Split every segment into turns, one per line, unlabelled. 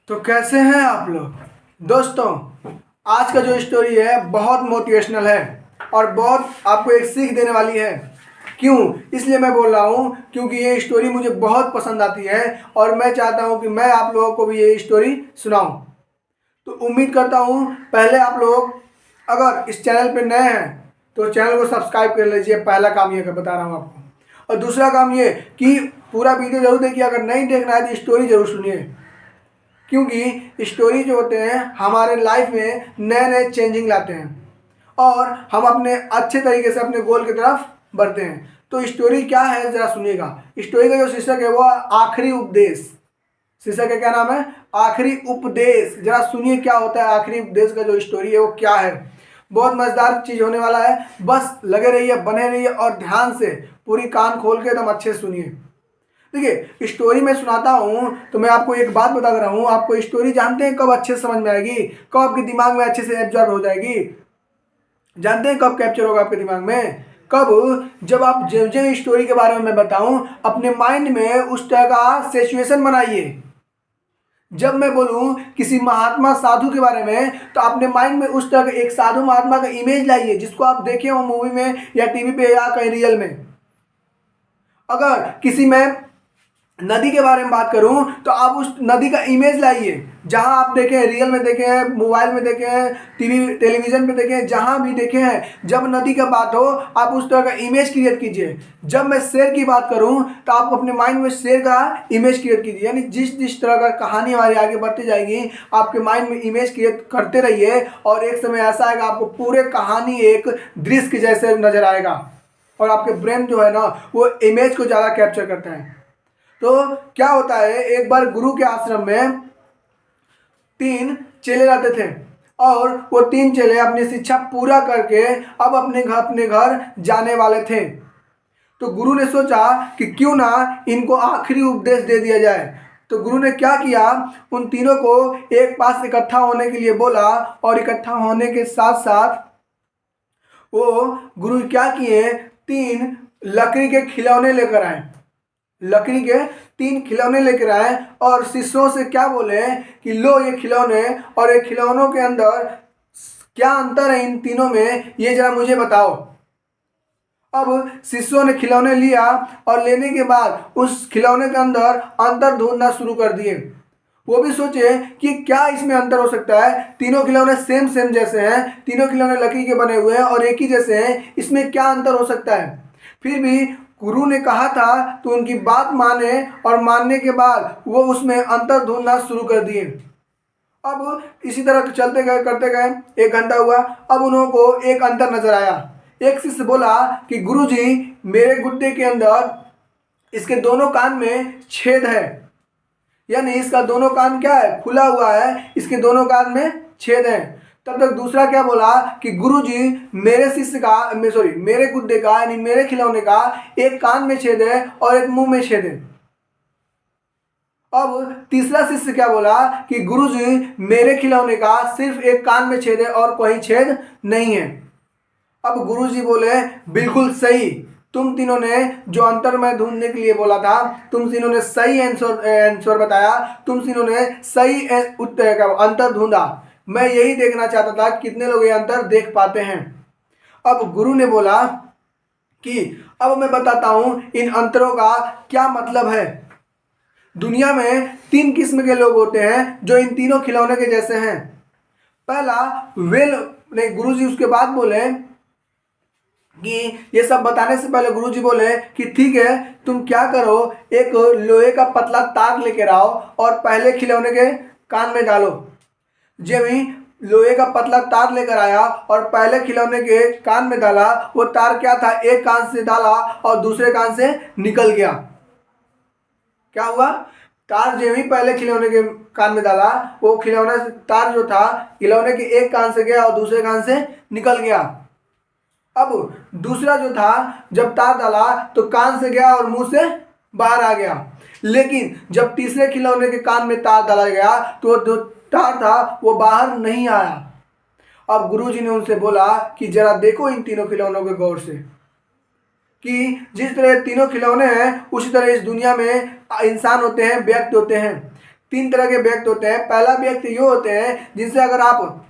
तो कैसे हैं आप लोग दोस्तों। आज का जो स्टोरी है बहुत मोटिवेशनल है और बहुत आपको एक सीख देने वाली है। क्यों? इसलिए मैं बोल रहा हूँ क्योंकि ये स्टोरी मुझे बहुत पसंद आती है और मैं चाहता हूँ कि मैं आप लोगों को भी ये स्टोरी सुनाऊँ। तो उम्मीद करता हूँ पहले आप लोग अगर इस चैनल पे नए हैं तो चैनल को सब्सक्राइब कर लीजिए। पहला काम ये बता रहा हूँ आपको। और दूसरा काम ये कि पूरा वीडियो जरूर देखिए। अगर नहीं देखना है तो स्टोरी जरूर सुनिए, क्योंकि स्टोरी जो होते हैं हमारे लाइफ में नए नए चेंजिंग लाते हैं और हम अपने अच्छे तरीके से अपने गोल की तरफ बढ़ते हैं। तो स्टोरी क्या है ज़रा सुनिएगा। स्टोरी का जो शीर्षक है वो आखिरी उपदेश। शीर्षक का क्या नाम है? आखिरी उपदेश। जरा सुनिए क्या होता है आखिरी उपदेश का जो स्टोरी है वो क्या है। बहुत मजेदार चीज़ होने वाला है। बस लगे रहिए, बने रहिए और ध्यान से पूरी कान खोल के एकदम अच्छे से सुनिए। देखिए स्टोरी में सुनाता हूँ तो मैं आपको एक बात बता रहा हूँ। आपको स्टोरी जानते हैं कब अच्छे से समझ में आएगी, कब आपके दिमाग में अच्छे से एब्जॉर्ब हो जाएगी? जानते हैं कब कैप्चर होगा आपके दिमाग में? कब? जब आप जो जो स्टोरी के बारे में मैं बताऊं अपने माइंड में उस तरह का सिचुएशन बनाइए। जब मैं बोलूं किसी महात्मा साधु के बारे में तो अपने माइंड में उस तरह का एक साधु महात्मा का इमेज लाइए जिसको आप देखे हो मूवी में या टीवी पे या कहीं रियल में। अगर किसी में नदी के बारे में बात करूं तो आप उस नदी का इमेज लाइए जहां आप देखे हैं, रियल में देखे हैं, मोबाइल में देखे हैं, टीवी टेलीविजन पे देखे हैं, जहां भी देखे हैं। जब नदी का बात हो आप उस तरह का इमेज क्रिएट कीजिए। जब मैं शेर की बात करूं तो आप अपने माइंड में शेर का इमेज क्रिएट कीजिए। यानी जिस जिस तरह का कहानी हमारी आगे बढ़ती जाएगी आपके माइंड में इमेज क्रिएट करते रहिए और एक समय ऐसा आएगा आपको पूरे कहानी एक दृश्य के जैसे नजर आएगा और आपके ब्रेन जो है ना वो इमेज को ज़्यादा कैप्चर करता है। तो क्या होता है, एक बार गुरु के आश्रम में 3 चेले रहते थे और वो 3 चेले अपनी शिक्षा पूरा करके अब अपने घर जाने वाले थे। तो गुरु ने सोचा कि क्यों ना इनको आखिरी उपदेश दे दिया जाए। तो गुरु ने क्या किया, उन तीनों को एक पास इकट्ठा होने के लिए बोला और इकट्ठा होने के साथ साथ वो गुरु क्या किए, 3 लकड़ी के खिलौने लेकर आए। लकड़ी के 3 खिलौने लेकर आए और शिष्यों से क्या बोले कि लो ये खिलौने, और ये खिलौनों के अंदर क्या अंतर है इन तीनों में ये जरा मुझे बताओ। अब शिष्यों ने खिलौने लिया और लेने के बाद उस खिलौने के अंदर अंतर ढूंढना शुरू कर दिए। वो भी सोचे कि क्या इसमें अंतर हो सकता है। तीनों खिलौने सेम सेम जैसे हैं, तीनों खिलौने लकड़ी के बने हुए हैं और एक ही जैसे हैं, इसमें क्या अंतर हो सकता है। फिर भी गुरु ने कहा था तो उनकी बात माने और मानने के बाद वो उसमें अंतर ढूंढना शुरू कर दिए। अब इसी तरह चलते गए करते गए 1 घंटा हुआ। अब उन्हों को एक अंतर नजर आया। एक शिष्य बोला कि गुरुजी मेरे गुड्डे के अंदर इसके दोनों कान में छेद है, यानी इसका दोनों कान क्या है, खुला हुआ है, इसके दोनों कान में छेद है। तब तक दूसरा क्या बोला कि गुरुजी मेरे शिष्य का मेरे गुड्डे का यानी मेरे खिलौने का एक कान में छेद है और एक मुंह में छेद है। अब तीसरा शिष्य क्या बोला कि गुरुजी मेरे खिलौने का सिर्फ एक कान में छेद है और कोई छेद नहीं है। अब गुरुजी बोले बिल्कुल सही, तुम तीनों ने जो अंतर मैं ढूंढने के लिए बोला था तुम तीनों ने सही आंसर बताया, तुम तीनों ने सही उत्तर का अंतर ढूंढा। मैं यही देखना चाहता था कितने लोग ये अंतर देख पाते हैं। अब गुरु ने बोला कि अब मैं बताता हूं इन अंतरों का क्या मतलब है। दुनिया में 3 किस्म के लोग होते हैं जो इन तीनों खिलौने के जैसे हैं। पहला वेल ने गुरुजी उसके बाद बोले कि ये सब बताने से पहले गुरुजी बोले कि ठीक है तुम क्या करो, एक लोहे का पतला तार लेकर आओ और पहले खिलौने के कान में डालो। जब ही लोहे का पतला तार लेकर आया और पहले खिलौने के कान में डाला, वो तार क्या था, एक कान से डाला और दूसरे कान से निकल गया। क्या हुआ, तार जब ही पहले खिलौने के कान में डाला वो खिलौना तार जो था खिलौने के एक कान से गया और दूसरे कान से निकल गया। अब दूसरा जो था जब तार डाला तो कान से गया और मुंह से बाहर आ गया। लेकिन जब तीसरे खिलौने के कान में तार डाला गया तो जो तार था वो बाहर नहीं आया। अब गुरुजी ने उनसे बोला कि जरा देखो इन तीनों खिलौनों के गौर से कि जिस तरह तीनों खिलौने हैं उसी तरह इस दुनिया में इंसान होते हैं, व्यक्ति होते हैं। तीन तरह के व्यक्ति होते हैं। पहला व्यक्ति ये होते हैं जिनसे अगर आप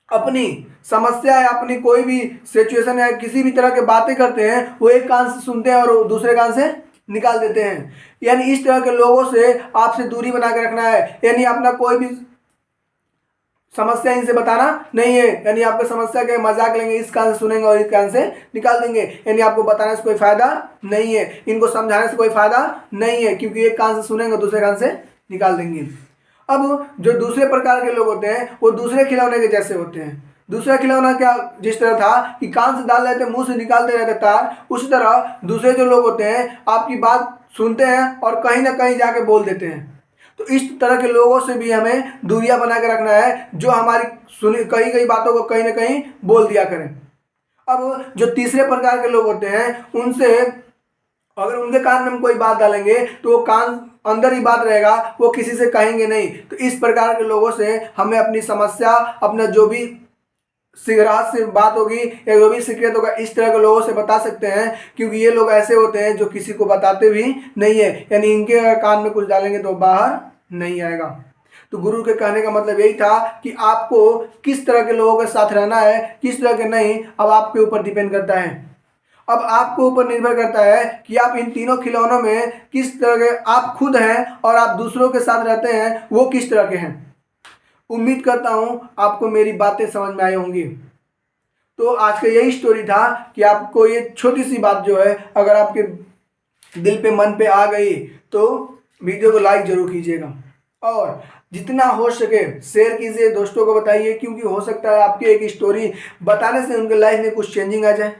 अपनी समस्या या अपनी कोई भी सिचुएशन या किसी भी तरह की बातें करते हैं, वो एक कान से सुनते हैं और दूसरे कान से निकाल देते हैं। यानी इस तरह के लोगों से आपसे दूरी बना के रखना है। यानी अपना कोई भी समस्या इनसे बताना नहीं है। यानी आपको समस्या के मजाक लेंगे, इस कान से सुनेंगे और इस कान से निकाल देंगे। यानी आपको बताने से कोई फायदा नहीं है, इनको समझाने से कोई फायदा नहीं है, क्योंकि एक कान से सुनेंगे दूसरे कान से निकाल देंगे। अब जो दूसरे प्रकार के लोग होते हैं वो दूसरे खिलौने के जैसे होते हैं। दूसरा खिलौना क्या जिस तरह था कि कान से डाल लेते मुंह से निकालते रहते तार, उसी तरह दूसरे जो लोग होते हैं आपकी बात सुनते हैं और कहीं ना कहीं जाके बोल देते हैं। तो इस तरह के लोगों से भी हमें दूरियां बना के रखना है, जो हमारी सुनी कई कई बातों को कहीं ना कहीं बोल दिया करें। अब जो तीसरे प्रकार के लोग होते हैं उनसे अगर उनके कान में हम कोई बात डालेंगे तो वो कान अंदर ही बात रहेगा, वो किसी से कहेंगे नहीं। तो इस प्रकार के लोगों से हमें अपनी समस्या, अपना जो भी राज से बात होगी या जो भी सीक्रेट होगा, इस तरह के लोगों से बता सकते हैं, क्योंकि ये लोग ऐसे होते हैं जो किसी को बताते भी नहीं है। यानी इनके कान में कुछ डालेंगे तो बाहर नहीं आएगा। तो गुरु के कहने का मतलब यही था कि आपको किस तरह के लोगों के साथ रहना है, किस तरह के नहीं, अब आपके ऊपर डिपेंड करता है। अब आपको ऊपर निर्भर करता है कि आप इन तीनों खिलौनों में किस तरह के आप खुद हैं और आप दूसरों के साथ रहते हैं वो किस तरह के हैं। उम्मीद करता हूं आपको मेरी बातें समझ में आई होंगी। तो आज का यही स्टोरी था कि आपको ये छोटी सी बात जो है अगर आपके दिल पे मन पे आ गई तो वीडियो को लाइक जरूर कीजिएगा और जितना हो सके शेयर कीजिए, दोस्तों को बताइए, क्योंकि हो सकता है आपकी एक स्टोरी बताने से उनके लाइफ में कुछ चेंजिंग आ जाए।